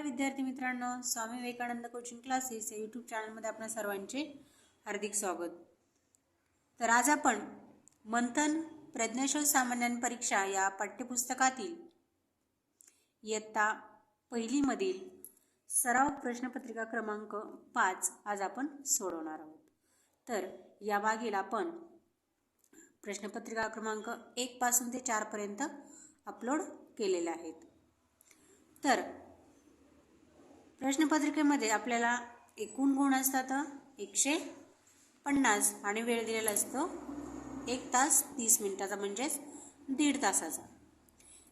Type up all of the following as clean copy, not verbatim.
विद्यार्थी मित्रांनो, Swami Vivekananda coaching classes या यूट्यूब चॅनलमध्ये आपणा सर्वांचे हार्दिक स्वागत। तर आज आपण मंथन प्रज्ञाशोध सामान्य परीक्षा या पाठ्यपुस्तकातील इयत्ता पहिली मधील सराव प्रश्नपत्रिका क्रमांक 5 आज आपण सोडवणार आहोत। तर या भागाला आपण प्रश्नपत्रिका क्रमांक 1 पासून ते 4 पर्यंत अपलोड केलेले आहेत। तर प्रश्नपत्रिकेमध्ये आपल्याला एकूण गुण असतात 150 आणि वेळ दिलेला असतो 1 तास 30 मिनिटाचा म्हणजे 1.5 तासाचा।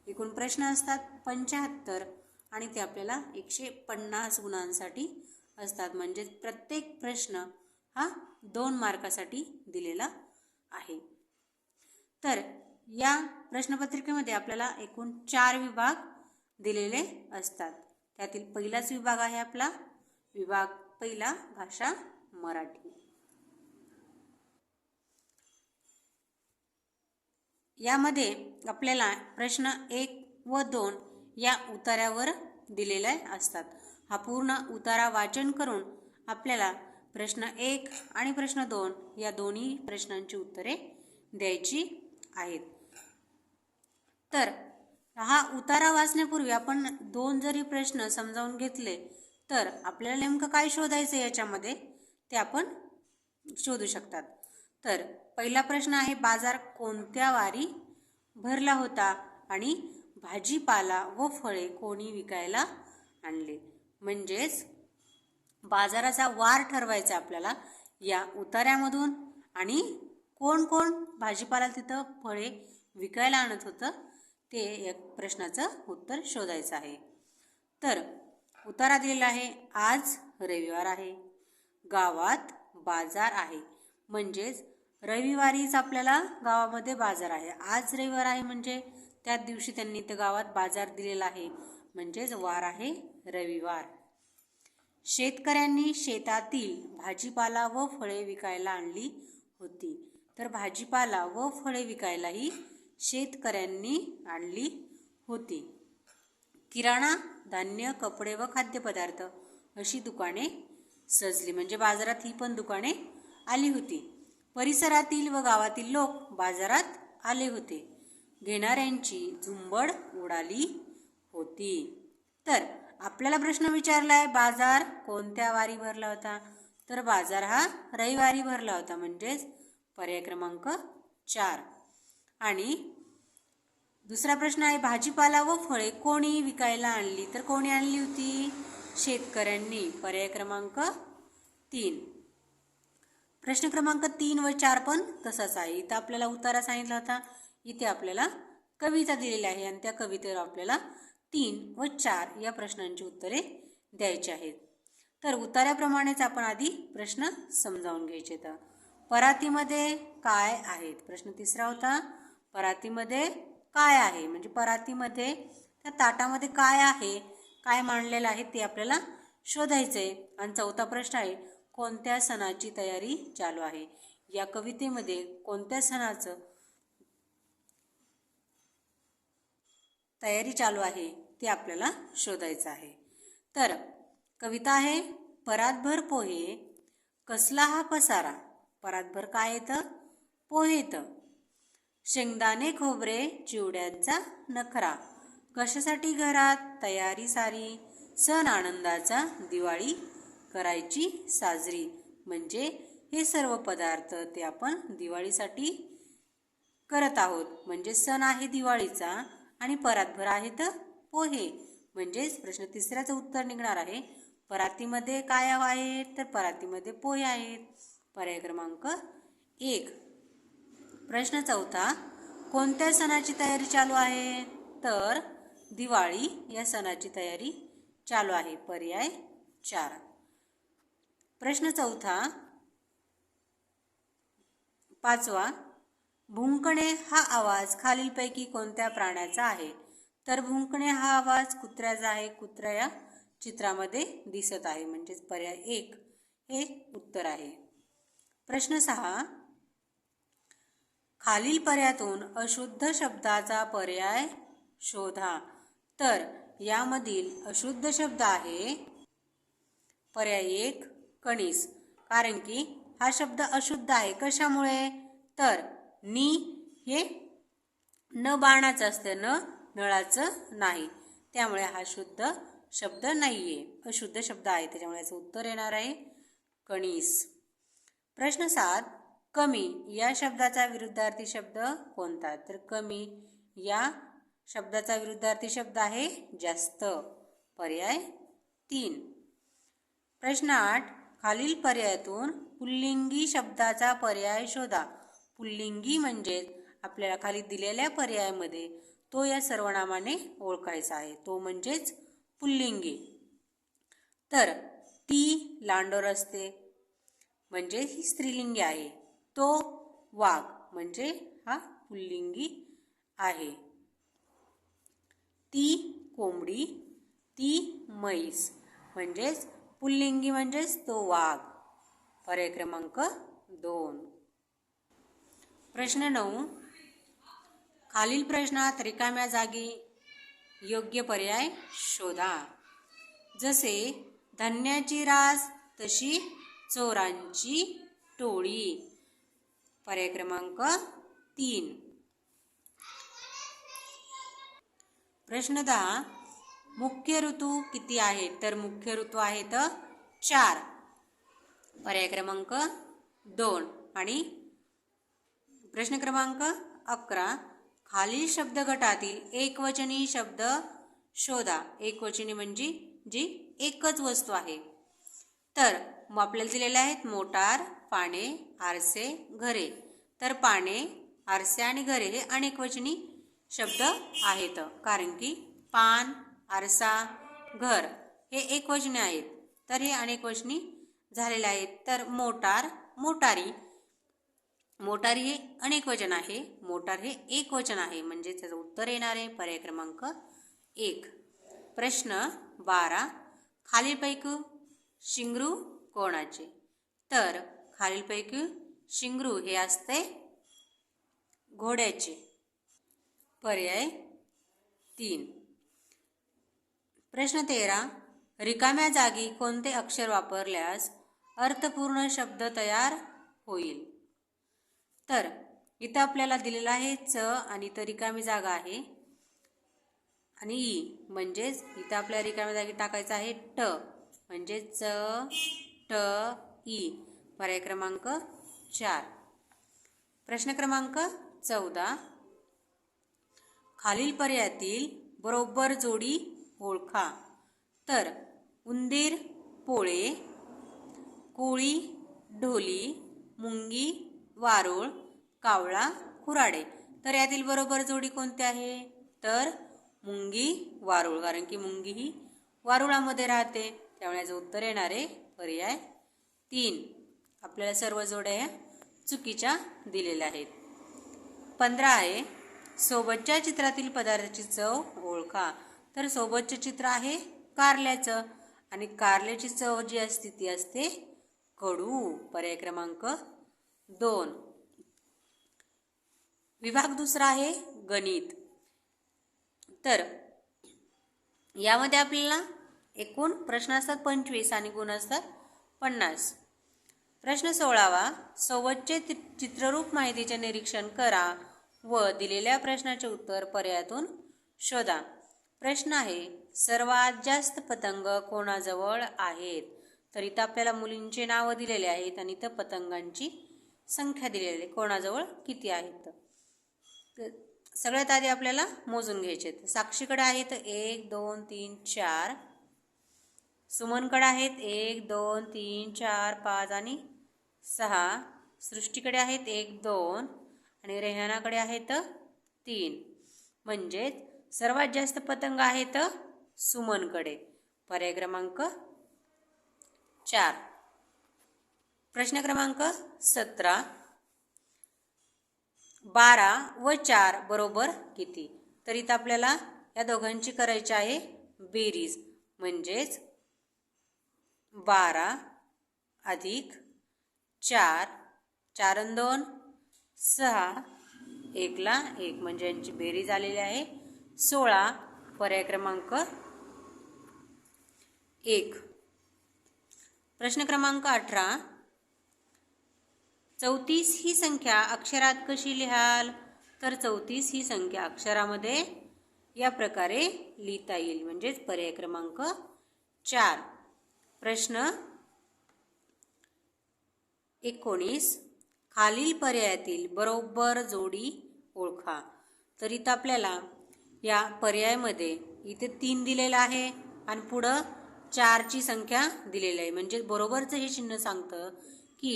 एकूण प्रश्न असतात 75 आणि ते आपल्याला 150 गुणांसाठी असतात म्हणजे प्रत्येक प्रश्न हा 2 मार्कासाठी दिलेला आहे। तर या प्रश्नपत्रिकेमध्ये आपल्याला एकूण 4 विभाग दिलेले असतात। त्यातील पहिलाच विभाग आहे आपला विभाग पहिला भाषा मराठी। यामध्ये आपल्याला प्रश्न 1 व 2 या उतार्यावर दिलेले असतात। हा पूर्ण उतारा वाचन करून आपल्याला प्रश्न 1 आणि प्रश्न 2 या दोन्ही प्रश्नांची उत्तरे द्यायची आहेत। तर हा उतारा वाचण्यापूर्वी आपण 2 जरी प्रश्न समजावून घेतले तर आपल्याला नेमकं काय शोधायचं याच्यामध्ये ते आपण शोधू शकतात। तर पहिला प्रश्न आहे बाजार कोणत्या वारी भरला होता आणि भाजीपाला व फळे कोणी विकायला आणले। म्हणजेच बाजाराचा वार ठरवायचा आपल्याला या उतार्यामधून आणि कोण कोण भाजीपाला तिथं फळे विकायला आणत होतं ते या प्रश्नाचं उत्तर शोधायचं आहे। तर उतारा दिलेला आहे आज रविवार आहे, गावात बाजार आहे म्हणजेच रविवारीच आपल्याला गावामध्ये बाजार आहे। आज रविवार आहे म्हणजे त्याच दिवशी त्यांनी त्या गावात बाजार दिलेला आहे म्हणजेच वार आहे रविवार। शेतकऱ्यांनी शेतातील भाजीपाला व फळे विकायला आणली होती। तर भाजीपाला व फळे विकायलाही शेतकऱ्यांनी आणली होती। किराणा, धान्य, कपडे व खाद्यपदार्थ अशी दुकाने सजली म्हणजे बाजारात ही पण दुकाने आली होती। परिसरातील व गावातील लोक बाजारात आले होते। घेणाऱ्यांची झुंबड उडाली होती। तर आपल्याला प्रश्न विचारलाय बाजार कोणत्या वारी भरला होता। तर बाजार हा रविवारी भरला होता म्हणजेच पर्याय क्रमांक 4। आणि दुसरा प्रश्न आहे भाजीपाला व फळे कोणी विकायला आणली। तर कोणी आणली होती शेतकऱ्यांनी पर्याय क्रमांक 3। प्रश्न क्रमांक 3 व 4 पण तसाच आहे। इथं आपल्याला उतारा सांगितला होता, इथे आपल्याला कविता दिलेली आहे आणि त्या कवितेवर आपल्याला 3 व 4 या प्रश्नांची उत्तरे द्यायची आहेत। तर उतार्याप्रमाणेच आपण आधी प्रश्न समजावून घ्यायचे। तर परातीमध्ये काय आहेत। प्रश्न तिसरा होता परातीमध्ये काय आहे म्हणजे परातीमध्ये त्या ताटामध्ये काय आहे, काय मांडलेलं आहे ते आपल्याला शोधायचंय। आणि चौथा प्रश्न आहे कोणत्या सणाची तयारी चालू आहे। या कवितेमध्ये कोणत्या सणाचं तयारी चालू आहे ते आपल्याला शोधायचं आहे। तर कविता आहे परातभर पोहे कसला हा पसारा। परातभर काय येतं पोहे येतं। शेंगदाणे खोबरे चिवड्यांचा नखरा कशासाठी घरात तयारी सारी सण आनंदाचा दिवाळी करायची साजरी। म्हणजे हे सर्व पदार्थ ते आपण दिवाळीसाठी करत आहोत म्हणजे सण आहे दिवाळीचा आणि परातभर आहेत पोहे म्हणजेच प्रश्न तिसऱ्याचं उत्तर निघणार आहे परातीमध्ये काय आहे तर परातीमध्ये पोहे आहेत पर्याय क्रमांक 1। प्रश्न चौथा कोणत्या सणाची तयारी चालू आहे तर दिवाळी या सणाची तयारी चालू आहे पर्याय 4। प्रश्न चौथा 5वा भुंकणे हा आवाज खालीलपैकी कोणत्या प्राण्याचा आहे। तर भुंकणे हा आवाज कुत्र्याचा आहे। कुत्रा या चित्रामध्ये दिसत आहे म्हणजेच पर्याय 1 हे उत्तर आहे। प्रश्न 6 खालील पर्यायातून अशुद्ध शब्दाचा पर्याय शोधा। तर यामधील अशुद्ध शब्द आहे पर्याय 1 कणीस, कारण की हा शब्द अशुद्ध आहे. कशामुळे? तर नी हे न बाणाचं असतं, न नळाचं नाही, त्यामुळे हा शुद्ध शब्द नाहीये, अशुद्ध शब्द आहे. त्याच्यामुळे याचं उत्तर येणार आहे कणीस. प्रश्न 7, कमी या शब्दाचा विरुद्धार्थी शब्द कोणता? तर कमी या शब्दाचा विरुद्धार्थी शब्द आहे जास्त, पर्याय 3. प्रश्न 8, खालील पर्यायातून पुल्लिंगी शब्दाचा पर्याय शोधा. पुल्लिंगी म्हणजे आपल्याला खाली दिलेल्या पर्यायामध्ये तो या सर्वनामाने ओळखायचा आहे, तो म्हणजेच पुल्लिंगी. तर ती लांडोर असते म्हणजे ही स्त्रीलिंगी आहे. तो वाघ म्हणजे हा पुल्लिंगी आहे. ती कोंबडी, ती म्हैस म्हणजेच पुल्लिंगी म्हणजेच तो वाघ, पर्याय क्रमांक 2. प्रश्न 9, खालील प्रश्नात रिकाम्या जागी योग्य पर्याय शोधा. जसे धन्याची रास तशी चोरांची टोळी, पर्याय क्रमांक 3. प्रश्न 10, मुख्य ऋतू किती आहेत? तर मुख्य ऋतू आहेत 4, पर्याय क्रमांक 2. आणि प्रश्न क्रमांक 11, खालील शब्द गटातील एकवचनी शब्द शोधा. एकवचनी म्हणजे जी एकच वस्तू आहे. तर मग आपल्याला दिलेले आहेत मोटार, पाने, आरसे, घरे. तर पाने, आरसे आणि घरे हे अनेकवचनी शब्द आहेत, कारण की पान, आरसा, घर हे एकवचनी आहेत, तर हे अनेकवचनी झालेले आहेत. तर मोटार, मोटारी, मोटारी हे अनेकवचन आहे, मोटार हे एकवचन आहे, म्हणजे त्याचं उत्तर येणार आहे पर्याय क्रमांक 1. प्रश्न 12, खालीलपैकी शिंगरू कोणाचे? तर खालीलपैकी शिंगरू हे असते घोड्याचे, पर्याय 3. प्रश्न 13, रिकाम्या जागी कोणते अक्षर वापरल्यास अर्थपूर्ण शब्द तयार होईल? तर इथं आपल्याला दिलेला आहे च आणि इथं रिकामी जागा आहे आणि ई, म्हणजेच इथं आपल्या रिकाम्या जागी टाकायचं आहे ट, म्हणजे च ट ई, पर्याय क्रमांक 4. प्रश्न क्रमांक 14, खालील पर्यायातील बरोबर जोडी ओळखा. तर उंदीर, पोळे, कोळी, ढोली, मुंगी, वारुळ, कावळा, कुऱ्हाडे. तर यातील बरोबर जोडी कोणती आहे? तर मुंगी, वारुळ, कारण की मुंगी ही वारुळामध्ये राहते, त्यामुळे याचं उत्तर येणार आहे पर्याय 3. आपल्याला सर्व जोड्या चुकीच्या दिलेल्या आहेत. 15 आहे, सोबतच्या चित्रातील पदार्थाची चव ओळखा. तर सोबतचे चित्र आहे कारल्याचं आणि कारल्याची चव जी असते ती असते कडू, पर्याय क्रमांक 2. विभाग दुसरा आहे गणित. तर यामध्ये आपल्याला एकूण प्रश्न असतात 25 आणि गुण असतात 50. प्रश्न 16, सोबतचे चित्ररूप माहितीचे निरीक्षण करा व दिलेल्या प्रश्नाचे उत्तर पर्यायातून शोधा. प्रश्न आहे, सर्वात जास्त पतंग कोणाजवळ आहेत? तर इथं आपल्याला मुलींचे नावं दिलेले आहेत आणि इथं पतंगांची संख्या दिलेली आहे, कोणाजवळ किती आहेत. सगळ्यात आधी आपल्याला मोजून घ्यायचे आहेत. साक्षीकडे आहेत 1 2 3 4, सुमनकडे आहेत 1 2 3 4 5 आणि 6, सृष्टीकडे आहेत 1 2 आणि रेहानाकडे आहेत 3. म्हणजेच सर्वात जास्त पतंग आहेत सुमनकडे, पर्याय क्रमांक 4. प्रश्न क्रमांक 17, 12 व 4 बरोबर किती? तर इथं आपल्याला या दोघांची करायची आहे बेरीज, म्हणजेच 12 अधिक 4, 4 आणि 2 6, 1 ला 1, म्हणजे यांची बेरीज आलेली आहे 16, पर्याय क्रमांक 1. प्रश्न क्रमांक 18. 34 ही संख्या अक्षरात कशी लिहाल? तर 34 ही संख्या अक्षरामध्ये या प्रकारे लिहिता येईल, म्हणजेच पर्याय क्रमांक 4. प्रश्न 19. खालील पर्यायातील बरोबर जोडी ओळखा. तर इथं आपल्याला या पर्यायामध्ये इथे 3 दिलेला आहे आणि पुढं 4ची संख्या दिलेली आहे, म्हणजे बरोबरचं हे चिन्ह सांगतं की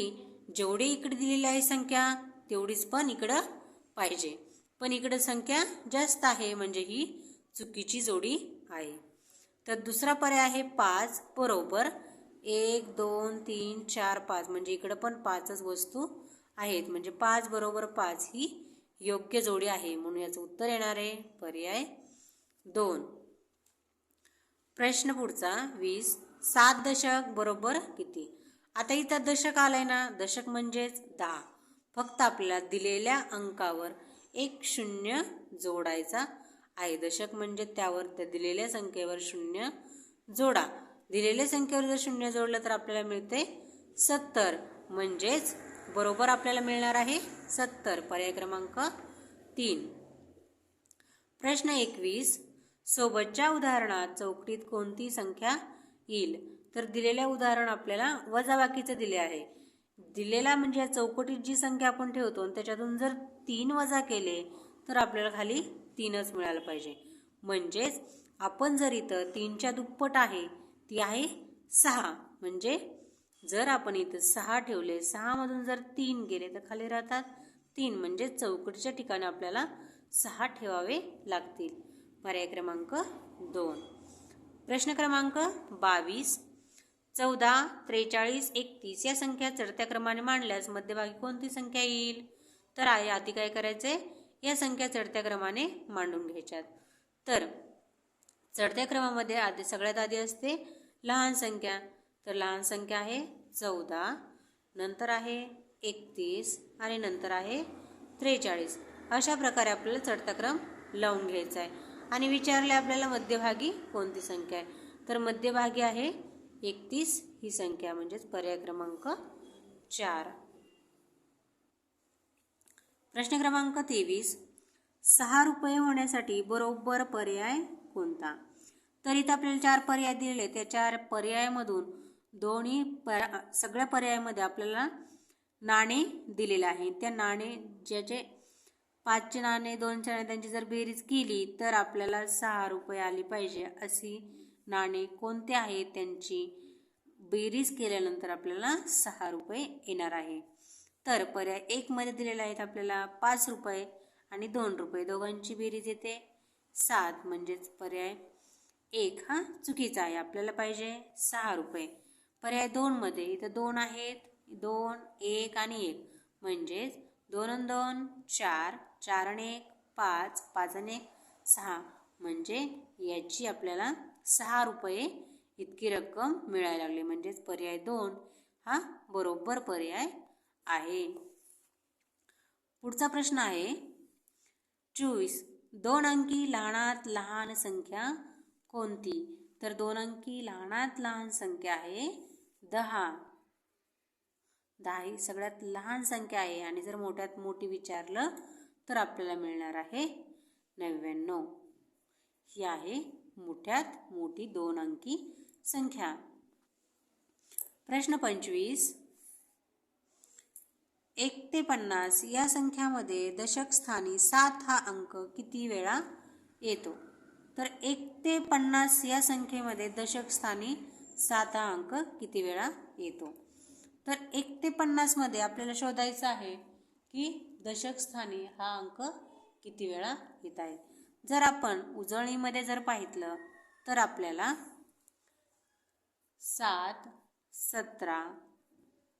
जेवढी इकडे दिलेली आहे संख्या तेवढीच पण इकडं पाहिजे, पण इकडं संख्या जास्त आहे, म्हणजे ही चुकीची जोडी आहे. तर दुसरा पर्याय आहे 5 बरोबर 1 2 3 4 5, म्हणजे इकडं पण 5च वस्तू आहेत, म्हणजे 5 बरोबर 5 ही योग्य जोडी आहे, म्हणून याचं उत्तर येणार आहे पर्याय 2. प्रश्न पुढचा 20. 7 दशक बरोबर किती? आता इथं दशक आलाय ना, दशक म्हणजेच 10. फक्त आपल्याला दिलेल्या अंकावर एक शून्य जोडायचा आहे. दशक म्हणजे त्यावर त्या दिलेल्या संख्येवर शून्य जोडा. दिलेल्या संख्येवर जर शून्य जोडलं तर आपल्याला मिळते 70, म्हणजेच बरोबर आपल्याला मिळणार आहे 70. पर्याय क्रमांक 3. प्रश्न 21. सोबतच्या उदाहरणात चौकटीत कोणती संख्या येईल? तर दिलेल्या उदाहरण आपल्याला वजाबाकीचं दिले आहे. दिलेला म्हणजे या चौकटीत जी संख्या आपण ठेवतो त्याच्यातून जर 3 वजा केले तर आपल्याला खाली 3च मिळालं पाहिजे, म्हणजेच आपण जर इथं 3च्या दुप्पट आहे ती आहे 6, म्हणजे जर आपण इथं 6 ठेवले, 6 मधून जर 3 गेले तर खाली राहतात 3, म्हणजे चौकटीच्या ठिकाणी आपल्याला 6 ठेवावे लागतील. पर्याय क्रमांक 2. प्रश्न क्रमांक 22. 14, 43, 31 या संख्या चढत्या क्रमाने मांडल्यास मध्यभागी कोणती संख्या येईल? तर आधी काय करायचंय, या संख्या चढत्या क्रमाने मांडून घ्यायच्यात. तर चढत्या क्रमामध्ये आधी सगळ्यात आधी असते लहान संख्या, तर लहान संख्या आहे 14, नंतर आहे 31 आणि नंतर आहे 43. अशा प्रकारे आपल्याला चढता क्रम लावून घ्यायचा आहे. आणि विचारले आपल्याला मध्यभागी कोणती संख्या आहे, तर मध्यभागी आहे 31 ही संख्या, म्हणजेच पर्याय क्रमांक 4. प्रश्न क्रमांक 23. 6 रुपये होण्यासाठी बरोबर पर्याय कोणता? तर इथं आपल्याला 4 पर्याय दिलेले, त्या 4 पर्यायामधून सगळ्या पर्यायामध्ये आपल्याला नाणे दिलेले आहे. त्या नाणे ज्याचे 5चे नाणे 2चे नाणे त्यांची जर बेरीज केली तर आपल्याला 6 रुपये आली पाहिजे. अशी नाणे कोणते आहेत त्यांची बेरीज केल्यानंतर आपल्याला 6 रुपये येणार आहे. तर पर्याय 1 मध्ये दिलेले आहेत आपल्याला 5 रुपये आणि 2 रुपये, दोघांची बेरीज येते 7, म्हणजेच पर्याय 1 हा चुकीचा आहे. आपल्याला पाहिजे 6 रुपये. पर्याय 2 मध्ये इथं 2 आहेत, 2 1 आणि 1, म्हणजेच 2 आणि 2 4, 4 आणि 1 5, 5 आणि 1 6, म्हणजे याची आपल्याला 6 रुपये इतकी रक्कम मिळायला लागली, म्हणजेच पर्याय 2 हा बरोबर पर्याय आहे. पुढचा प्रश्न आहे 24. 2 अंकी लहानात लहान संख्या कोणती? तर 2 अंकी लहानात लहान संख्या आहे 10. 10 ही सगळ्यात लहान संख्या आहे आणि जर मोठ्यात मोठी विचारलं तर आपल्याला मिळणार आहे 99. ही आहे मोठ्यात मोठी 2 अंकी संख्या. प्रश्न 25. 1 ते 50 या संख्यामध्ये दशक स्थानी 7 हा अंक किती वेळा येतो? तर 1 ते 50 या संख्येमध्ये दशक स्थानी 7 हा अंक किती वेळा येतो? तर 1 ते 50 मध्ये आपल्याला शोधायचं आहे की दशक स्थानी हा अंक किती वेळा येत आहे. जर आपण उजळणीमध्ये जर पाहितलं तर आपल्याला 7, 17,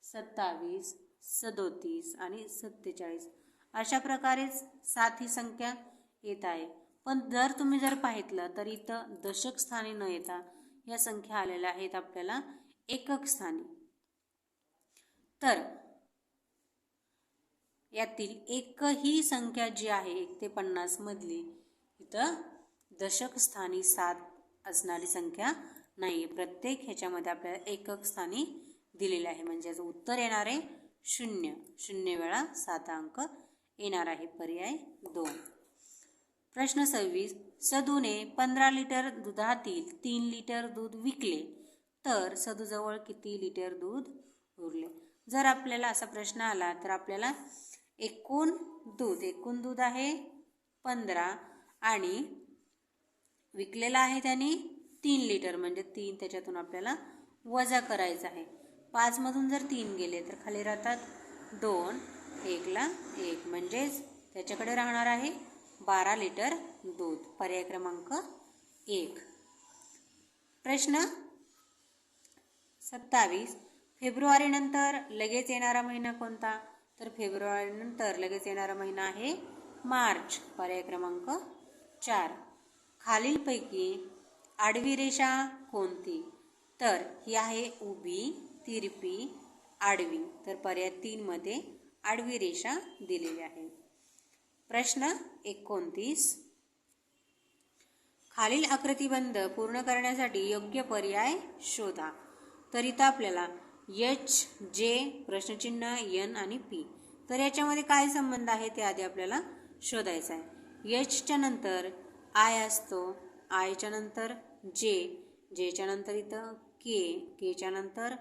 27, 37 आणि 47 अशा प्रकारेच 7 ही संख्या येत आहे. पण जर तुम्ही जर पाहितलं तर इथं दशक स्थानी न येता या संख्या आलेल्या आहेत आपल्याला एकक स्थानी. तर यातील एकही संख्या जी आहे 1 ते 50 मधली इथं दशक स्थानी 7 असणारी संख्या नाही, प्रत्येक ह्याच्यामध्ये आपल्याला एकक स्थानी दिलेले आहे. म्हणजे याचं उत्तर येणार आहे 0. 0 वेळा 7 अंक येणार आहे. पर्याय 2. प्रश्न 26. सदूने 15 लिटर दुधातील 3 लिटर दूध विकले तर सदूजवळ किती लिटर दूध उरले? जर आपल्याला असा प्रश्न आला तर आपल्याला एकूण दूध आहे 15 आणि विकलेला आहे त्याने 3 लिटर, म्हणजे 3 त्याच्यातून आपल्याला वजा करायचं आहे. 5 मधून जर 3 गेले तर खाली राहतात 2, 1ला 1, म्हणजेच त्याच्याकडे राहणार आहे 12 लिटर दूध. पर्याय क्रमांक 1. प्रश्न 27. फेब्रुवारीनंतर लगेच येणारा महिना कोणता? तर फेब्रुवारीनंतर लगेच येणारा महिना आहे मार्च. पर्याय क्रमांक 4. खालीलपैकी आडवी रेषा कोणती? तर ही आहे उभी, तिरपी, आडवी. तर पर्याय 3 मध्ये आडवी रेषा दिलेली आहे. प्रश्न 29. खालील आकृतिबंध पूर्ण करण्यासाठी योग्य पर्याय शोधा. तर इथं आपल्याला एच, जे, प्रश्नचिन्ह, एन आणि पी. तर याच्यामध्ये काय संबंध आहे ते आधी आपल्याला शोधायचं आहे. एचच्या नंतर आय असतो, आयच्या नंतर जे, जेच्या नंतर इथं के, केच्या नंतर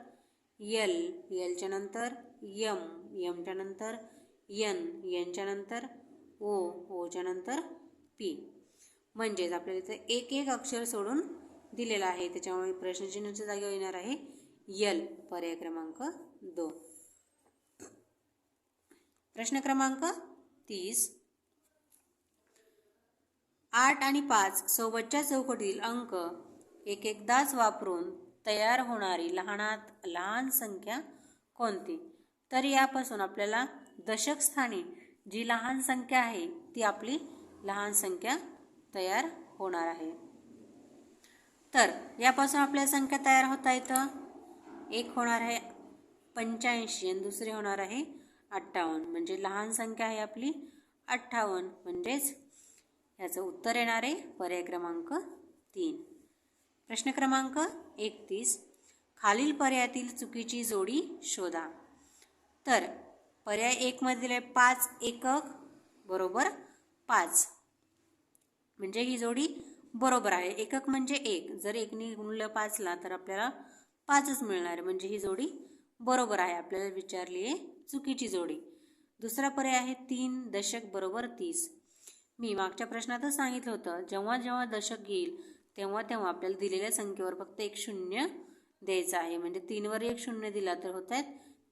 एल, एलच्या नंतर यम, यमच्या नंतर एन, एनच्या नंतर ओ, ओच्या नंतर पी. म्हणजेच आपल्याला इथं एक एक अक्षर सोडून दिलेलं आहे. त्याच्यामुळे प्रश्नचिन्हाच्या जागेवर येणार आहे यल. पर्याय क्रमांक 2. प्रश्न क्रमांक 30. 8 आणि 5 सोबतच्या चौकटीतील अंक एकदाच वापरून तयार होणारी लहानात लहान संख्या कोणती? तर यापासून आपल्याला दशक स्थानी जी लहान संख्या आहे ती आपली लहान संख्या तयार होणार आहे. तर यापासून आपल्या संख्या तयार होता येतं. एक होणार आहे 85 आणि दुसरे होणार आहे 58, म्हणजे लहान संख्या आहे आपली 58. म्हणजेच याचं उत्तर येणार आहे पर्याय क्रमांक 3. प्रश्न क्रमांक 31. खालील पर्यायातील चुकीची जोडी शोधा. तर पर्याय 1 मध्ये 5 एकक बरोबर 5, म्हणजे ही जोडी बरोबर आहे. एकक म्हणजे 1, जर 1ने गुणलं 5ला तर आपल्याला 5च मिळणार आहे, म्हणजे ही जोडी बरोबर आहे. आपल्याला विचारली आहे चुकीची जोडी. दुसरा पर्याय आहे 3 दशक बरोबर 30. मी मागच्या प्रश्नातच सांगितलं होतं, जेव्हा जेव्हा दशक येईल तेव्हा तेव्हा आपल्याला दिलेल्या संख्येवर फक्त एक शून्य द्यायचं आहे. म्हणजे 3 वर एक शून्य दिला तर होत आहेत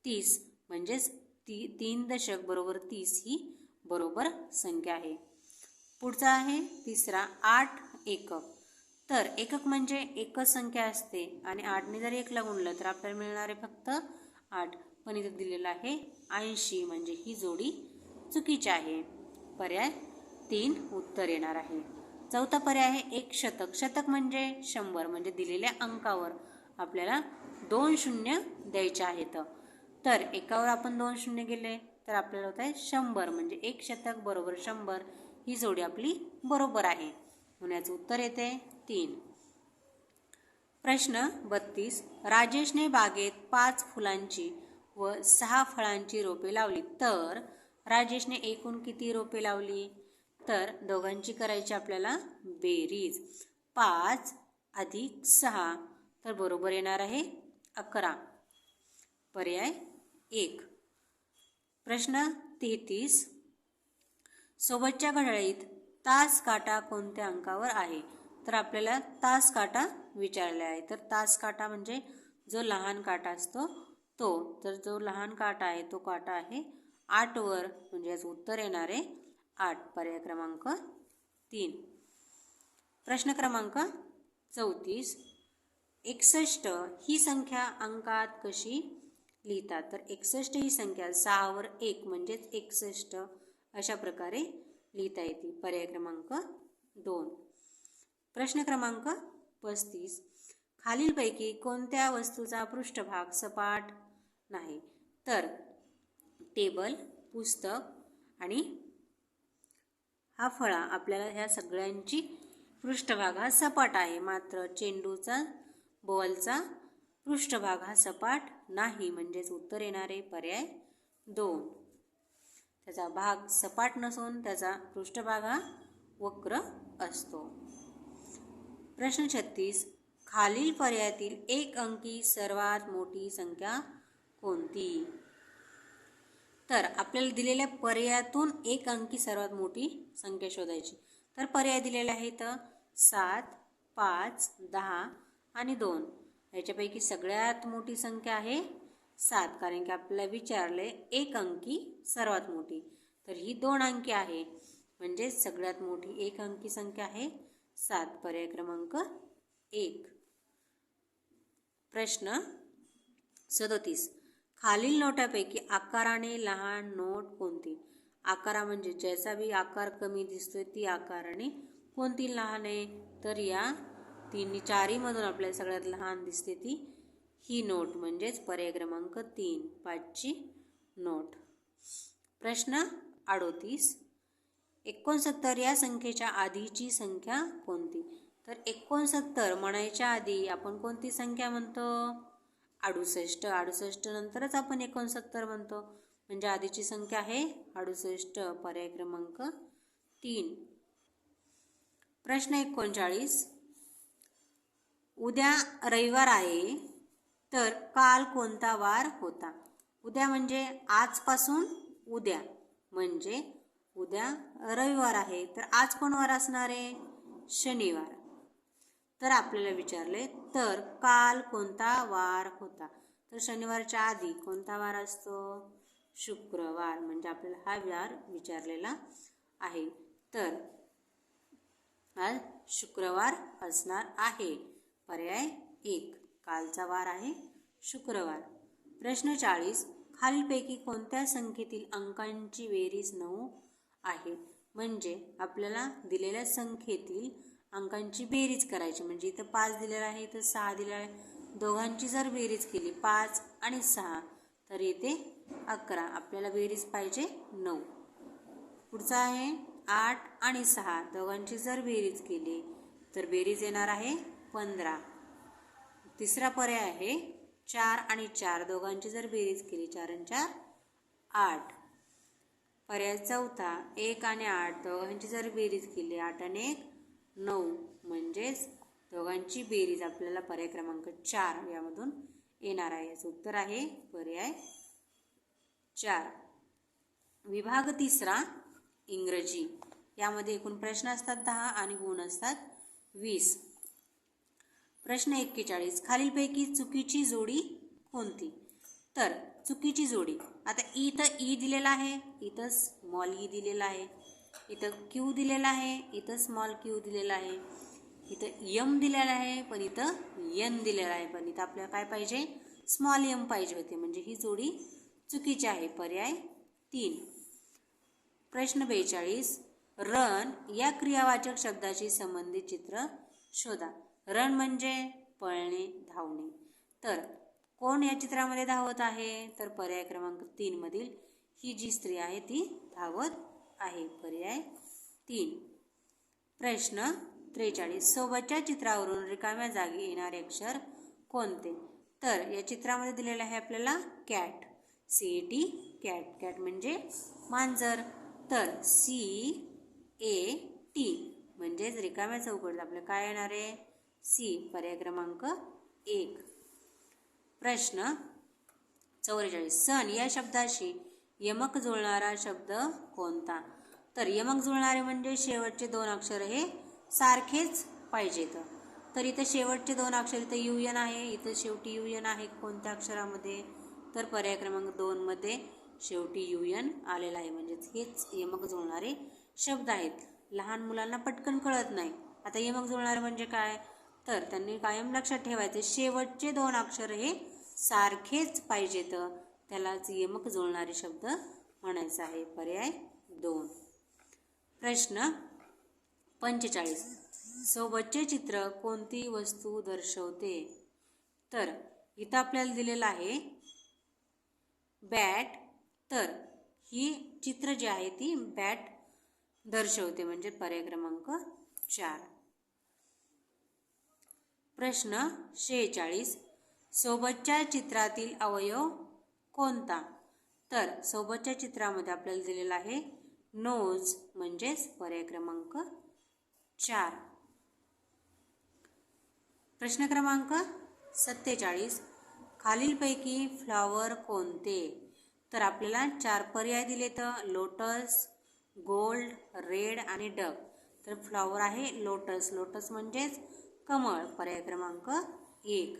30, म्हणजेच 3 दशक बरोबर 30 ही बरोबर संख्या आहे. पुढचा आहे तिसरा 8 एकक. तर एकक म्हणजे एकच संख्या असते आणि 8ने जर 1ला गुणलं तर आपल्याला मिळणार आहे फक्त 8, पण इथे दिलेलं आहे 80, म्हणजे ही जोडी चुकीची आहे. पर्याय 3 उत्तर येणार आहे. चौथा पर्याय आहे 1 शतक. शतक म्हणजे 100, म्हणजे दिलेल्या अंकावर आपल्याला 2 शून्य द्यायचे आहेत. तर एकावर आपण 2 शून्य गेले तर आपल्याला होत आहे 100, म्हणजे 1 शतक बरोबर 100 ही जोडी आपली बरोबर आहे. म्हणून याचं उत्तर येते 3. प्रश्न 32. राजेशने बागेत 5 फुलांची व 6 फळांची रोपे लावली तर राजेशने एकूण किती रोपे लावली? तर दोघांची करायची आपल्याला बेरीज. 5 अधिक 6 तर बरोबर येणार आहे 11. पर्याय 1. प्रश्न 33. सोबतच्या घड्याळीत तास काटा कोणत्या अंकावर आहे? तर आपल्याला तास काटा विचारला आहे. तर तास काटा म्हणजे जो लहान काटा असतो तो. तर जो लहान काटा आहे तो काटा आहे 8 वर, म्हणजे याचं उत्तर येणार आहे 8. पर्याय क्रमांक 3. प्रश्न क्रमांक 34. 61 ही संख्या अंकात कशी लिहितात? तर 61 ही संख्या 6 वर 1 म्हणजेच 61 अशा प्रकारे लिहिता येते. पर्याय क्रमांक 2. प्रश्न क्रमांक 35. खालीलपैकी कोणत्या वस्तूचा पृष्ठभाग सपाट नाही? तर टेबल, पुस्तक आणि हा फळा. आपल्याला ह्या सगळ्यांची पृष्ठभाग हा सपाट आहे, मात्र चेंडूचा बॉलचा पृष्ठभाग हा सपाट नाही, म्हणजेच उत्तर येणारे पर्याय 2. त्याचा भाग सपाट नसून त्याचा पृष्ठभाग हा वक्र असतो. प्रश्न 36. खालील पर्यायातील एक अंकी सर्वात मोठी संख्या कोणती? तर आपल्याला दिलेल्या पर्यायातून एक अंकी सर्वात मोठी संख्या शोधायची. तर पर्याय दिलेले आहेत 7, 5, 10 आणि 2. याच्यापैकी सगळ्यात मोठी संख्या आहे 7, कारण की आपल्याला विचारले एक अंकी सर्वात मोठी. तर ही 2 अंकी आहे, म्हणजे सगळ्यात मोठी एक अंकी संख्या आहे 7. पर्याय क्रमांक 1. प्रश्न 37. खालील नोटापैकी आकाराने लहान नोट कोणती? आकारा म्हणजे ज्याचा बी आकार कमी दिसतोय ती आकाराने कोणती लहान आहे? तर या 4 मधून आपल्याला सगळ्यात लहान दिसते ती ही नोट, म्हणजेच पर्याय क्रमांक 3, 5ची नोट. प्रश्न 38. 69 या संख्येच्या आधीची संख्या कोणती? तर 69 म्हणायच्या आधी आपण कोणती संख्या म्हणतो? 68. 68 नंतरच आपण 69 म्हणतो, म्हणजे आधीची संख्या आहे 68. पर्याय क्रमांक 3. प्रश्न 39. उद्या रविवार आहे, तर काल कोणता वार होता? उद्या म्हणजे आजपासून उद्या, म्हणजे उद्या रविवार आहे, तर आज कोण वार असणार आहे? शनिवार. तर आपल्याला विचारले तर काल कोणता वार होता? तर शनिवारच्या आधी कोणता वार असतो? शुक्रवार, म्हणजे आपल्याला हा वार विचारलेला आहे. तर आज शुक्रवार असणार आहे. पर्याय 1. कालचा वार आहे शुक्रवार. प्रश्न 40. खालीलपैकी कोणत्या संख्येतील अंकांची बेरीज 9 आहे? म्हणजे आपल्याला दिलेल्या संख्येतील अंकांची बेरीज करायची. म्हणजे इथं 5 दिलेला आहे, इथं 6 दिलेला आहे. दोघांची जर बेरीज केली 5 आणि 6 तर येते 11. आपल्याला बेरीज पाहिजे 9. पुढचा आहे 8 आणि 6. दोघांची जर बेरीज केली तर बेरीज येणार आहे 15. तिसरा पर्याय आहे 4 आणि 4. दोघांची जर बेरीज केली 4 आणि 4 8. पर्याय चौथा 1 आणि 8. दोघांची जर बेरीज केली 8 आणि 1 9, म्हणजेच दोघांची बेरीज आपल्याला पर्याय क्रमांक 4 यामधून येणार आहे. याचं उत्तर आहे पर्याय 4. विभाग 3 इंग्रजी. यामध्ये एकूण प्रश्न असतात 10 आणि गुण असतात 20. प्रश्न 41. खालीलपैकी चुकीची जोडी कोणती? तर चुकीची जोडी, आता इथं ई दिलेला आहे, इथं स्मॉल ई दिलेला आहे, इथं क्यू दिलेला आहे, इथं स्मॉल क्यू दिलेला आहे, इथं यम दिलेला आहे, पण इथं एन दिलेला आहे. पण इथं आपल्याला काय पाहिजे? स्मॉल यम पाहिजे होते, म्हणजे ही जोडी चुकीची आहे. पर्याय 3. प्रश्न 42. रन या क्रियावाचक शब्दाशी संबंधित चित्र शोधा. रन म्हणजे पळणे, धावणे. तर कोण या चित्रामध्ये धावत आहे? तर पर्याय क्रमांक 3 मधील ही जी स्त्री आहे ती धावत आहे. पर्याय 3. प्रश्न 43. सोबतच्या चित्रावरून रिकाम्या जागी येणारे अक्षर कोणते? तर या चित्रामध्ये दिलेलं आहे आपल्याला कॅट, CAT, कॅट. कॅट म्हणजे मांजर. तर CAT म्हणजेच रिकाम्या चौकटीत आपल्याला काय येणार आहे? C. पर्याय क्रमांक 1. प्रश्न 44. सण या शब्दाशी यमक जुळणारा शब्द कोणता? तर यमक जुळणारे म्हणजे शेवटचे 2 अक्षर हे सारखेच पाहिजेत. तर इथं शेवटचे 2 अक्षर, इथं UN आहे, इथं शेवटी UN आहे. कोणत्या अक्षरामध्ये? तर पर्याय क्रमांक 2 मध्ये शेवटी UN आलेला आहे, म्हणजेच हेच यमक जुळणारे शब्द आहेत. लहान मुलांना पटकन कळत नाही. आता यमक जुळणारे म्हणजे काय? तर त्यांनी कायम लक्षात ठेवायचे शेवटचे 2 अक्षर हे सारखेच पाहिजेत, त्यालाच यमक जुळणारे शब्द म्हणायचं आहे. पर्याय 2. प्रश्न 45. सोबतचे चित्र कोणती वस्तू दर्शवते? तर इथं आपल्याला दिलेलं आहे बॅट. तर ही चित्र जी आहे ती बॅट दर्शवते, म्हणजे पर्याय क्रमांक 4. प्रश्न 46. सोबतच्या चित्रातील अवयव कोणता? तर सोबतच्या चित्रामध्ये आपल्याला दिलेला आहे नोज, म्हणजेच पर्याय क्रमांक 4. प्रश्न क्रमांक 47. खालीलपैकी फ्लॉवर कोणते? तर आपल्याला 4 पर्याय दिले तर लोटस, गोल्ड, रेड आणि डक. तर फ्लॉवर आहे लोटस. लोटस म्हणजेच कमळ. पर्याय क्रमांक 1.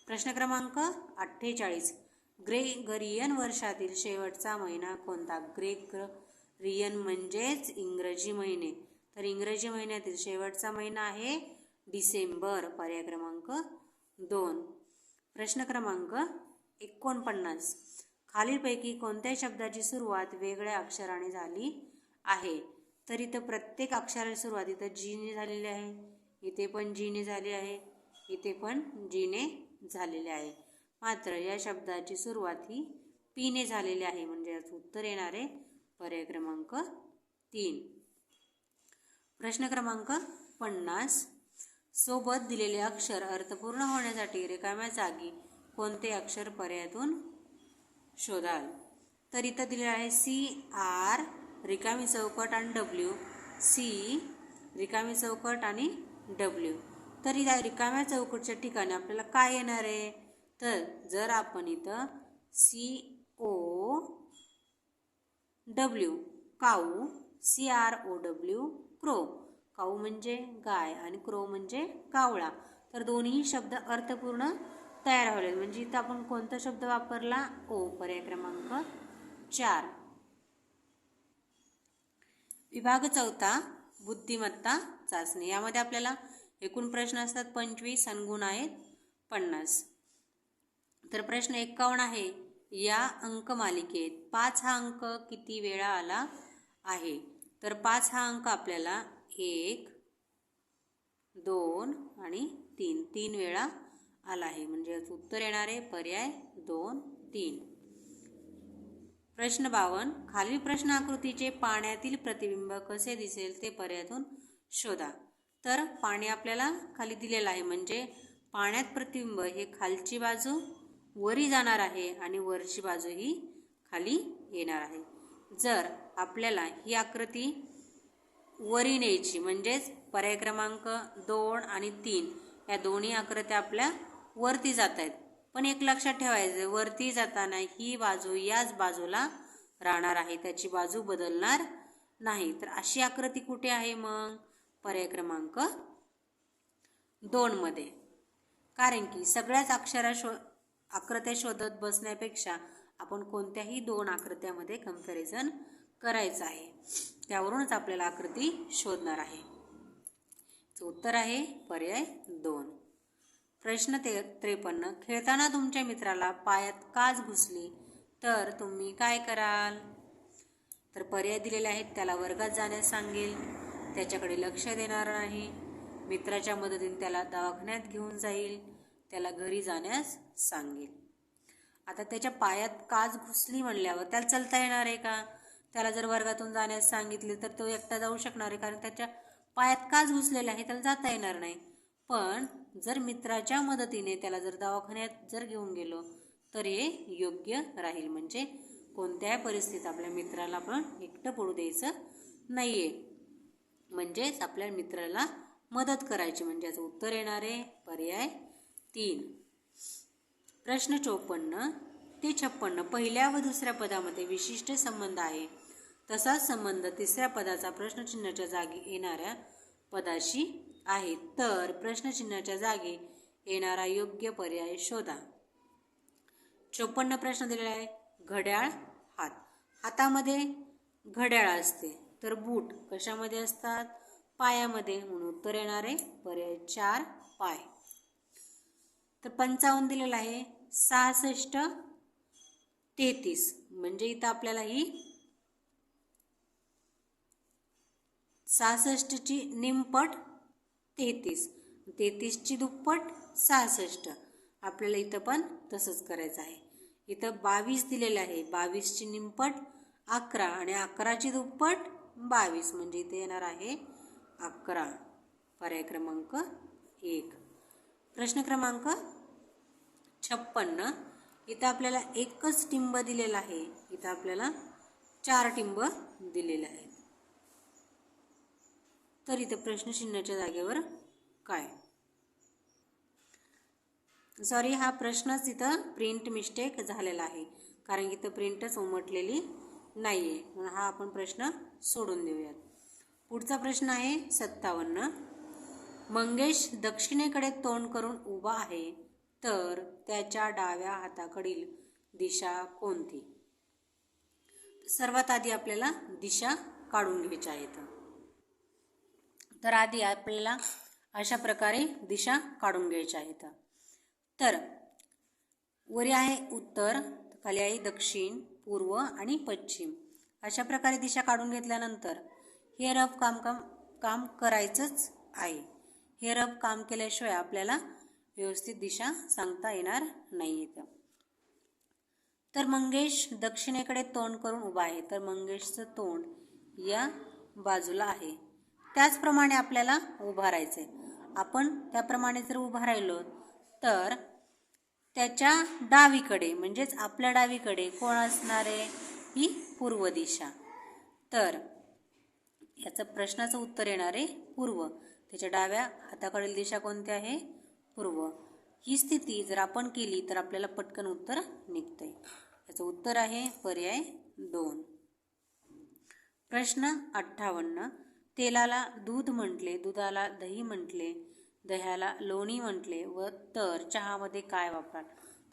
प्रश्न क्रमांक 48. ग्रेगरियन वर्षातील शेवटचा महिना कोणता? ग्रेगरियन म्हणजेच इंग्रजी महिने. तर इंग्रजी महिन्यातील शेवटचा महिना आहे डिसेंबर. पर्याय क्रमांक 2. प्रश्न क्रमांक 49. खालीलपैकी कोणत्या शब्दाची सुरुवात वेगळ्या अक्षराने झाली आहे? तर इथं प्रत्येक अक्षराची सुरुवात इथं जीने झालेली आहे, इथे पण जीने झाली आहे, इथे पण जीने झालेले आहे. मात्र या शब्दाची सुरुवात ही पीने झालेली आहे, म्हणजे याचं उत्तर येणार आहे पर्याय क्रमांक 3. प्रश्न क्रमांक 50. सोबत दिलेले अक्षर अर्थपूर्ण होण्यासाठी रिकाम्या जागी कोणते अक्षर पर्यायातून शोधाल? तर इथं दिलेलं आहे CR रिकामी चौकट आणि W, C रिकामी चौकट आणि W. तर या रिकाम्या चौकटच्या ठिकाणी आपल्याला काय येणार आहे? तर जर आपण इथं COW काऊ, CROW क्रो. काऊ म्हणजे गाय आणि क्रो म्हणजे कावळा. तर दोन्ही शब्द अर्थपूर्ण तयार व्हावे, म्हणजे इथं आपण कोणता शब्द वापरला? ओ. पर्याय क्रमांक 4. विभाग 4 बुद्धिमत्ता चाचणी. यामध्ये आपल्याला एकूण प्रश्न असतात 25 आणि गुण आहेत 50. तर प्रश्न 51 आहे. या अंकमालिकेत 5 हा अंक किती वेळा आला आहे? तर 5 हा अंक आपल्याला 1, 2 आणि 3 वेळा आला आहे, म्हणजे याचं उत्तर येणार आहे पर्याय 2, 3. प्रश्न 52. खालील प्रश्न आकृतीचे पाण्यातील प्रतिबिंब कसे दिसेल ते पर्यायातून शोधा. तर पाणी आपल्याला खाली दिलेलं आहे, म्हणजे पाण्यात प्रतिबिंब हे खालची बाजू वरी जाणार आहे आणि वरची बाजू ही खाली येणार आहे. जर आपल्याला ही आकृती वरी न्यायची, म्हणजेच पर्याय क्रमांक 2 आणि 3 या दोन्ही आकृत्या आपल्या वरती जात आहेत. पण एक लक्षात ठेवायचं, वरती जाताना ही बाजू याच बाजूला राहणार आहे, त्याची बाजू बदलणार नाही. तर अशी आकृती कुठे आहे मग? पर्याय क्रमांक 2 मध्ये. कारण की सगळ्याच आकृत्या शोधत बसण्यापेक्षा आपण कोणत्याही 2 आकृत्यामध्ये कंपॅरिझन करायचं आहे, त्यावरूनच आपल्याला आकृती शोधणार आहे. उत्तर आहे पर्याय 2. प्रश्न 53. खेळताना तुमच्या मित्राला पायात काच घुसली तर तुम्ही काय कराल? तर पर्याय दिलेले आहेत. त्याला वर्गात जाण्यास सांगेल, त्याच्याकडे लक्ष देणार नाही, मित्राच्या मदतीने त्याला दवाखान्यात घेऊन जाईल, त्याला घरी जाण्यास सांगेल. आता त्याच्या पायात काच घुसली म्हणल्यावर त्याला चालता येणार आहे का? त्याला जर वर्गातून जाण्यास सांगितले तर तो एकटा जाऊ शकणार आहे, कारण त्याच्या पायात काच घुसलेला आहे, त्याला जाता येणार नाही. पण जर मित्राच्या मदतीने त्याला जर दवाखान्यात जर घेऊन गेलो तर हे योग्य राहील, म्हणजे कोणत्याही परिस्थितीत आपल्या मित्राला आपण एकटं पडू द्यायचं नाहीये, म्हणजेच आपल्या मित्राला मदत करायची. म्हणजे याचं उत्तर येणार आहे पर्याय 3. प्रश्न 54 ते 56. पहिल्या व दुसऱ्या पदामध्ये विशिष्ट संबंध आहे, तसाच संबंध तिसऱ्या पदाचा प्रश्नचिन्हाच्या जागी येणाऱ्या पदाशी आहे. तर प्रश्नचिन्हाच्या जागी येणारा योग्य पर्याय शोधा. 54 प्रश्न दिलेला आहे. घड्याळ, हात. हातामध्ये घड्याळ असते, तर बूट कशामध्ये असतात? पायामध्ये, म्हणून उत्तर येणार आहे पर्याय 4 पाय. तर 55 दिलेला आहे. 66, 33, म्हणजे इथं आपल्याला ही 66ची निमपट 33, 33ची दुप्पट 66. आपल्याला इथं पण तसंच करायचं आहे. इथं 22 दिलेलं आहे, 22ची निमपट 11 आणि 11ची दुप्पट 22, म्हणजे इथे येणार आहे 11. पर्याय क्रमांक 1. प्रश्न क्रमांक 56. इथं आपल्याला एकच टिंब दिलेला आहे, इथं आपल्याला 4 टिंब दिलेले आहेत. तर इथं प्रश्नचिन्हाच्या जागेवर काय? सॉरी, हा प्रश्नच इथं प्रिंट मिस्टेक झालेला आहे, कारण इथं प्रिंटच उमटलेली नाही आहे, म्हणून हा आपण प्रश्न सोडून देऊयात. पुढचा प्रश्न आहे 57. मंगेश दक्षिणेकडे तोंड करून उभा आहे, तर त्याच्या डाव्या हाताकडील दिशा कोणती? सर्वात आधी आपल्याला दिशा काढून घ्यायच्या आहेत. तर आधी आपल्याला अशा प्रकारे दिशा काढून घ्यायच्या आहेत. तर वरी आहे उत्तर, खाली आहे दक्षिण, पूर्व आणि पश्चिम. अशा प्रकारे दिशा काढून घेतल्यानंतर हे रफ काम करायचंच आहे. हे रफ काम केल्याशिवाय आपल्याला व्यवस्थित दिशा सांगता येणार नाही. तर मंगेश दक्षिणेकडे तोंड करून उभा आहे, तर मंगेशचं तोंड या बाजूला आहे. त्याचप्रमाणे आपल्याला उभा राहायचं आहे. आपण त्याप्रमाणे जर उभा राहिलो तर त्याच्या डावीकडे म्हणजेच आपल्या डावीकडे कोण असणार आहे? ही पूर्व दिशा. तर याचं प्रश्नाचं उत्तर येणार आहे पूर्व. त्याच्या डाव्या हाताकडील दिशा कोणती आहे? पूर्व. ही स्थिती जर आपण केली तर आपल्याला पटकन उत्तर निघतंय. याचं उत्तर आहे पर्याय 2. प्रश्न 58. तेलाला दूध म्हटले, दुधाला दही म्हटले, दह्याला लोणी म्हटले व तर चहामध्ये काय वापराल?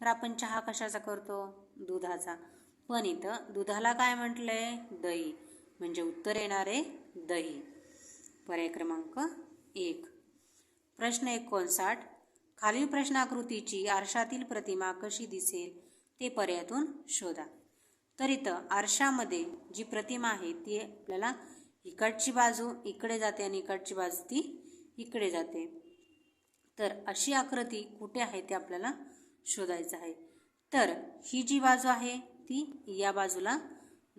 तर आपण चहा कशाचा करतो? दुधाचा. पण इथं दुधाला काय म्हटलंय? दही. म्हणजे उत्तर येणार आहे दही. पर्याय क्रमांक 1. प्रश्न 59. खालील प्रश्नाकृतीची आरशातील प्रतिमा कशी दिसेल ते पर्यायातून शोधा. तर इथं आरशामध्ये जी प्रतिमा आहे ती आपल्याला इकडची बाजू इकडे जाते आणि इकडची बाजू ती इकडे जाते. तर अशी आकृती कुठे आहे ते आपल्याला शोधायचं आहे. तर ही जी बाजू आहे ती या बाजूला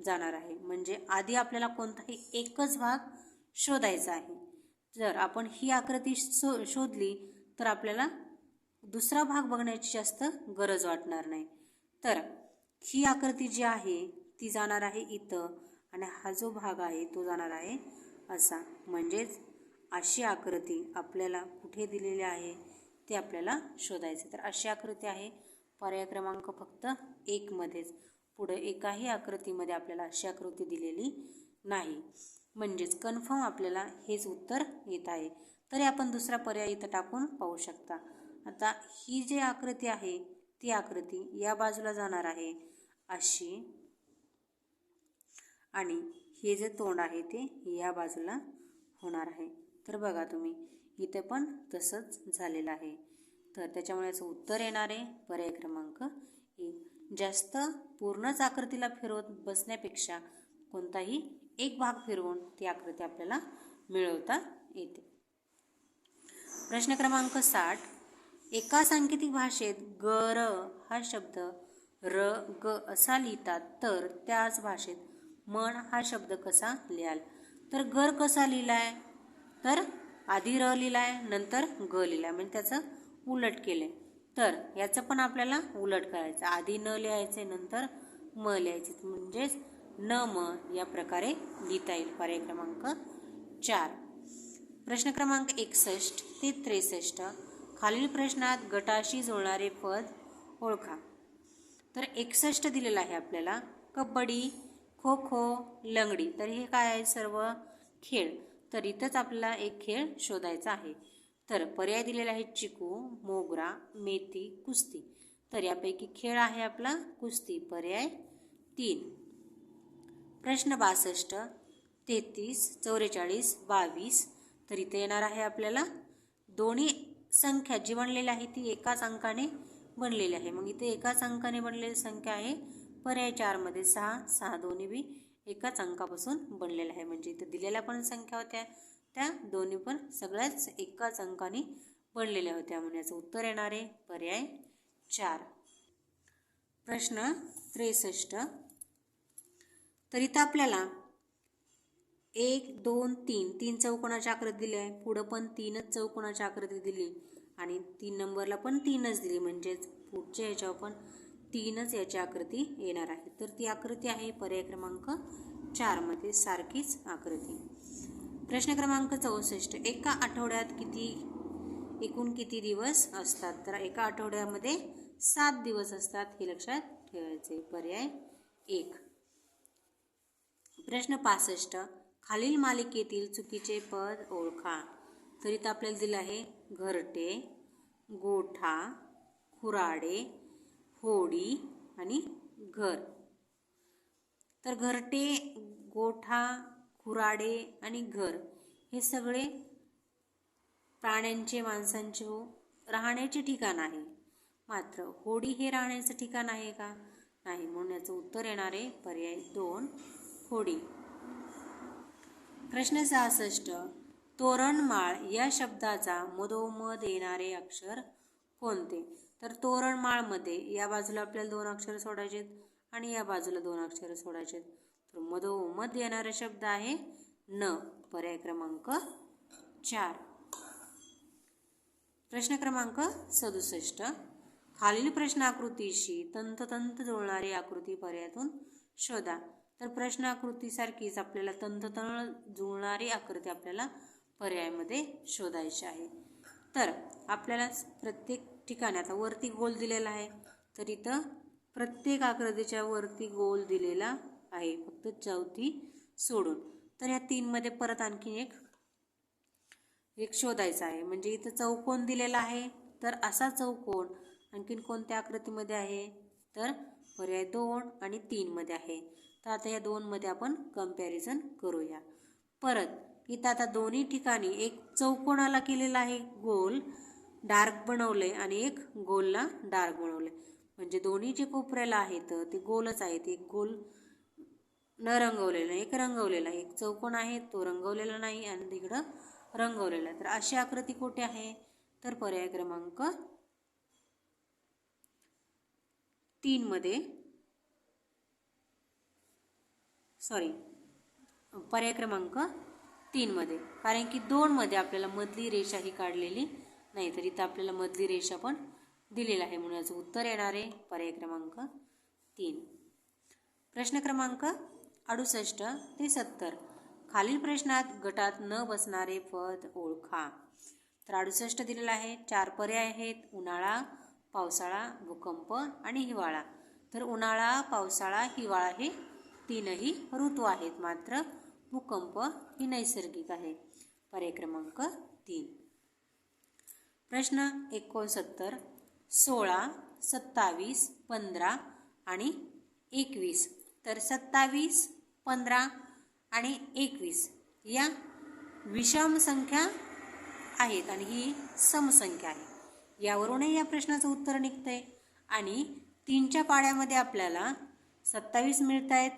जाणार आहे. म्हणजे आधी आपल्याला कोणताही एकच भाग शोधायचा आहे. जर आपण ही आकृती शोधली तर आपल्याला दुसरा भाग बघण्याची जास्त गरज वाटणार नाही. तर ही आकृती जी आहे ती जाणार आहे इथं आणि हा जो भाग आहे तो जाणार आहे असा. म्हणजेच अशी आकृती आपल्याला कुठे दिलेली आहे ते आपल्याला शोधायचे. तर अशी आकृती आहे पर्याय क्रमांक फक्त 1 मध्येच. पुढे एकाही आकृतीमध्ये आपल्याला अशी आकृती दिलेली नाही. म्हणजेच कन्फर्म आपल्याला हेच उत्तर येत आहे. तरी आपण दुसरा पर्याय इथं टाकून पाहू शकता. आता ही जी आकृती आहे ती आकृती या बाजूला जाणार आहे अशी आणि हे जे तोंड आहे ते या बाजूला होणार आहे. तर बघा तुम्ही इथे पण तसंच झालेलं आहे. तर त्याच्यामुळे याचं उत्तर येणार आहे पर्याय क्रमांक 1. जास्त पूर्णच आकृतीला फिरवत बसण्यापेक्षा कोणताही एक भाग फिरवून ती आकृती आपल्याला मिळवता येते. प्रश्न क्रमांक 60. एका सांकेतिक भाषेत ग र हा शब्द र ग असा लिहितात, तर त्याच भाषेत मन हा शब्द कसा लिहाल? तर गर कसा लिहिलाय? तर आधी र लिहिलाय नंतर ग लिहिलाय, म्हणजे त्याचं उलट केलंय. तर याचं पण आपल्याला उलट करायचं. आधी न लिहायचे नंतर म लिहायचे. म्हणजेच न म या प्रकारे लिहिता येईल. पर्याय क्रमांक 4. प्रश्न क्रमांक 61 ते 63. खालील प्रश्नात गटाशी जुळणारे पद ओळखा. तर 61 दिलेलं आहे आपल्याला कबड्डी, खो खो, लंगडी. तर हे काय आहे? सर्व खेळ. तर इथंच आपल्याला एक खेळ शोधायचा आहे. तर पर्याय दिलेला आहे चिकू, मोगरा, मेथी, कुस्ती. तर यापैकी खेळ आहे आपला कुस्ती. पर्याय 3. प्रश्न 62, 33, 44, 22. तर इथे येणार आहे आपल्याला दोन्ही संख्या जी बनलेली आहे ती एकाच अंकाने बनलेली आहे. मग इथे एकाच अंकाने बनलेली संख्या आहे पर्याय 4 मध्ये 6. 6 दोन्ही बी एकाच अंकापासून बनलेला आहे. म्हणजे इथे दिलेल्या पण संख्या होत्या त्या दोन्ही पण सगळ्याच एकाच अंकाने बनलेल्या होत्या. म्हणून याचं उत्तर येणार आहे पर्याय 4. प्रश्न 63. तर इथं आपल्याला 1, 2, 3 चौकोनाची आकृती दिली आहे. पुढं पण 3च चौकोनाची आकृती दिली आणि 3 नंबरला पण 3च दिली, म्हणजेच पुढच्या याच्यावर पण 3च याची आकृती येणार आहे. तर ती आकृती आहे पर्याय क्रमांक 4 मध्ये सारखीच आकृती. प्रश्न क्रमांक 64. एका आठवड्यात एकूण किती दिवस असतात? तर एका आठवड्यामध्ये 7 दिवस असतात, हे लक्षात ठेवायचे. पर्याय 1. प्रश्न 65. खालील मालिकेतील चुकीचे पद ओळखा. तर इथं आपल्याला दिलं आहे घरटे, गोठा, खुराडे, होडी आणि घर. तर घरटे, गोठा, खुराडे आणि घर हे सगळे प्राण्यांचे, माणसांचे राहण्याचे ठिकाण आहे. मात्र होडी हे राहण्याचं ठिकाण आहे का? नाही. म्हणून याचं उत्तर येणार आहे पर्याय 2 होडी. प्रश्न 66. तोरणमाळ या शब्दाचा मधोमध येणारे अक्षर कोणते? तर तोरणमाळमध्ये या बाजूला आपल्याला 2 अक्षर सोडायचे आणि या बाजूला 2 अक्षर सोडायचे. तर मधोमध येणारा शब्द आहे न. पर्याय क्रमांक 4. प्रश्न क्रमांक 67. खालील प्रश्नाकृतीशी तंतोतंत जुळणारी आकृती पर्यायातून शोधा. तर प्रश्नाकृतीसारखीच आपल्याला तंतोतंत जुळणारी आकृती आपल्याला पर्यायामध्ये शोधायची आहे. तर आपल्याला प्रत्येक ठिकाणी आता वरती गोल दिलेला आहे, तर इथं प्रत्येक आकृतीच्या वरती गोल दिलेला आहे, फक्त चौथी सोडून. तर या 3 मध्ये परत आणखी एक शोधायचा आहे. म्हणजे इथं चौकोन दिलेला आहे, तर असा चौकोन आणखीन कोणत्या आकृतीमध्ये आहे? तर पर्याय 2 आणि 3 मध्ये आहे. तर आता या 2 मध्ये आपण कंपॅरिझन करूया. परत इथं आता दोन्ही ठिकाणी एक चौकोनाला केलेला आहे गोल डार्क बनवले आणि एक गोलला डार्क बनवले. म्हणजे दोन्ही जे कोपऱ्याला आहेत ते गोलच आहेत. एक गोल न रंगवलेला, एक रंगवलेला. एक चौकोन आहे तो रंगवलेला नाही आणि इकडं रंगवलेला. तर अशी आकृती कुठे आहे? तर पर्याय क्रमांक 3 मध्ये, पर्याय क्रमांक 3 मध्ये. कारण की 2 मध्ये आपल्याला मधली रेषा ही काढलेली नाही, तर इथं आपल्याला मधली रेषा पण दिलेला आहे. म्हणून याचं उत्तर येणार आहे पर्याय क्रमांक 3. प्रश्न क्रमांक 68 ते 70. खालील प्रश्नात गटात न बसणारे पद ओळखा. तर 68 दिलेला आहे. 4 पर्याय आहेत: उन्हाळा, पावसाळा, भूकंप आणि हिवाळा. तर उन्हाळा, पावसाळा, हिवाळा हे 3ही ऋतू आहेत, मात्र भूकंप ही नैसर्गिक आहे. पर्याय क्रमांक 3. प्रश्न 69. 16, 27, 15 आणि 21. तर 27, 15 आणि 21 या विषम संख्या आहेत आणि ही समसंख्या आहे. यावरूनही या प्रश्नाचं उत्तर निघतंय. आणि 3च्या पाड्यामध्ये आपल्याला 27 मिळत आहेत,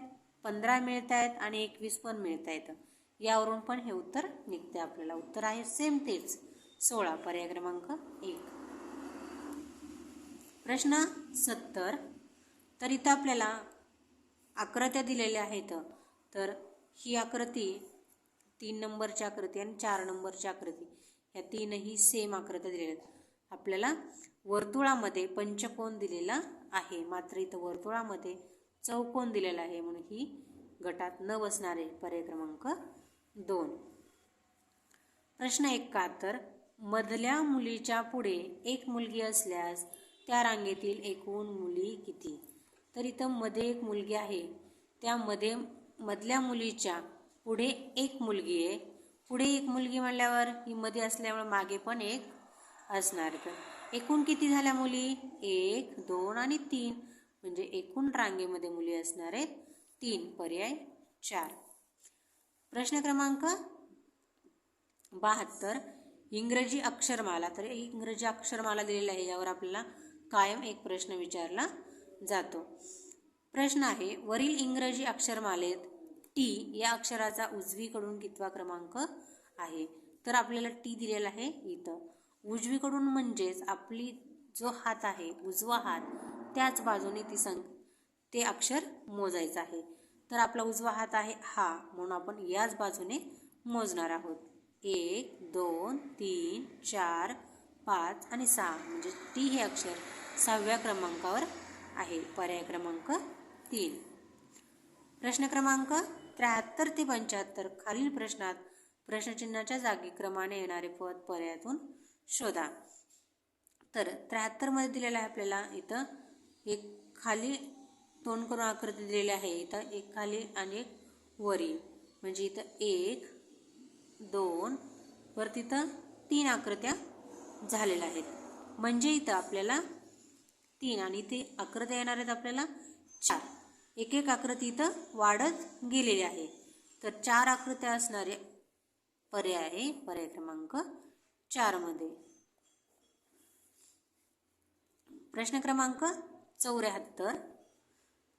15 मिळत आहेत आणि 21 पण मिळत आहेत. यावरून पण हे उत्तर निघते आपल्याला. उत्तर आहे सेम तेच 16. पर्याय क्रमांक 1. प्रश्न 70. तर इथं आपल्याला आकृत्या दिलेल्या आहेत. तर ही आकृती 3 नंबरची आकृती आणि 4 नंबरची आकृती या 3ही सेम आकृत्या दिलेल्या आहेत. आपल्याला वर्तुळामध्ये पंचकोन दिलेला आहे, मात्र इथं वर्तुळामध्ये चौकोन दिलेला आहे. म्हणून ही गटात न बसणारे. पर्याय क्रमांक 2. प्रश्न 71. मधल्या मुलीच्या पुढे एक मुलगी असल्यास त्या रांगेतील एकूण मुली किती? तर इथं मध्ये एक मुलगी आहे, त्यामध्ये मधल्या मुलीच्या पुढे एक मुलगी आहे. पुढे एक मुलगी म्हणल्यावर ही मध्ये असल्यामुळे मागे पण एक असणार. तर एकूण किती झाल्या मुली? 1, 2 आणि 3. म्हणजे एकूण रांगेमध्ये मुली असणार आहेत 3. पर्याय 4. प्रश्न क्रमांक 72. इंग्रजी अक्षरमाला. तर इंग्रजी अक्षरमाला दिलेली आहे, यावर आपल्याला कायम एक प्रश्न विचारला जातो. प्रश्न आहे: वरील इंग्रजी अक्षरमालेत टी या अक्षराचा उजवीकडून कितवा क्रमांक आहे? तर आपल्याला टी दिलेला आहे इथं. उजवीकडून म्हणजेच आपली जो हात आहे उजवा हात त्याच बाजूने ते अक्षर मोजायचं आहे. तर आपला उजवा हात आहे हा, म्हणून आपण याच बाजूने मोजणार आहोत. 1, 2, 3, 4, 5 आणि 6 म्हणजे टी हे अक्षर 6व्या क्रमांकावर आहे. पर्याय क्रमांक 3. प्रश्न क्रमांक 73 ते 75 खालील प्रश्नात प्रश्नचिन्हाच्या जागी क्रमाने येणारे पद पर्यायातून शोधा. तर 73 मध्ये दिलेलं आहे आपल्याला इथं एक खाली तोंड करून आकृती दिलेली आहे. इथं एक खाली आणि एक वरी म्हणजे इथं 1 2 परत इथं 3 आकृत्या झालेल्या आहेत. म्हणजे इथं आपल्याला 3 आणि इथे आकृत्या येणार आहेत आपल्याला 4. एक एक आकृती इथं वाढत गेलेली आहे. तर 4 आकृत्या असणारे पर्याय आहे पर्याय क्रमांक 4 मध्ये. प्रश्न क्रमांक 74.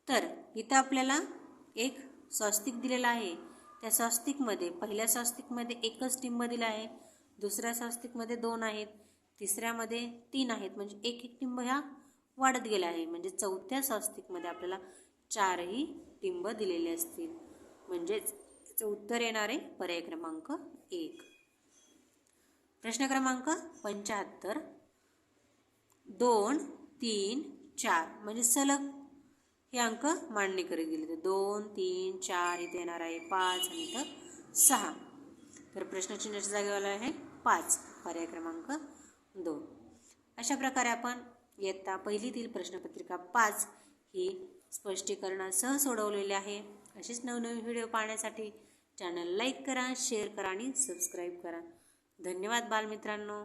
तर इथं आपल्याला एक स्वस्तिक दिलेला आहे. त्या स्वस्तिकमध्ये पहिल्या स्वस्तिकमध्ये एकच टिंब दिला आहे, दुसऱ्या स्वस्तिकमध्ये 2 आहेत, तिसऱ्यामध्ये 3 आहेत. म्हणजे एक एक टिंब ह्या वाढत गेला आहे. म्हणजे चौथ्या स्वस्तिकमध्ये आपल्याला 4ही टिंब दिलेले असतील. म्हणजेच याचं उत्तर येणार आहे पर्याय क्रमांक 1. प्रश्न क्रमांक 75. 2 3 4 म्हणजे सलग हे अंक मांडणी करीत गेले. तर 2 3 4 इथे येणार आहे 5 आणि इथं 6. तर प्रश्नचिन्हाच्या जागेवाला आहे 5 पर्याय क्रमांक 2. अशा प्रकारे आपण इयत्ता पहिलीतील प्रश्नपत्रिका 5 ही स्पष्टीकरणासह सोडवलेली आहे. असेच नवनवीन व्हिडिओ पाहण्यासाठी चॅनल लाईक करा, शेअर करा आणि सबस्क्राईब करा. धन्यवाद बालमित्रांनो.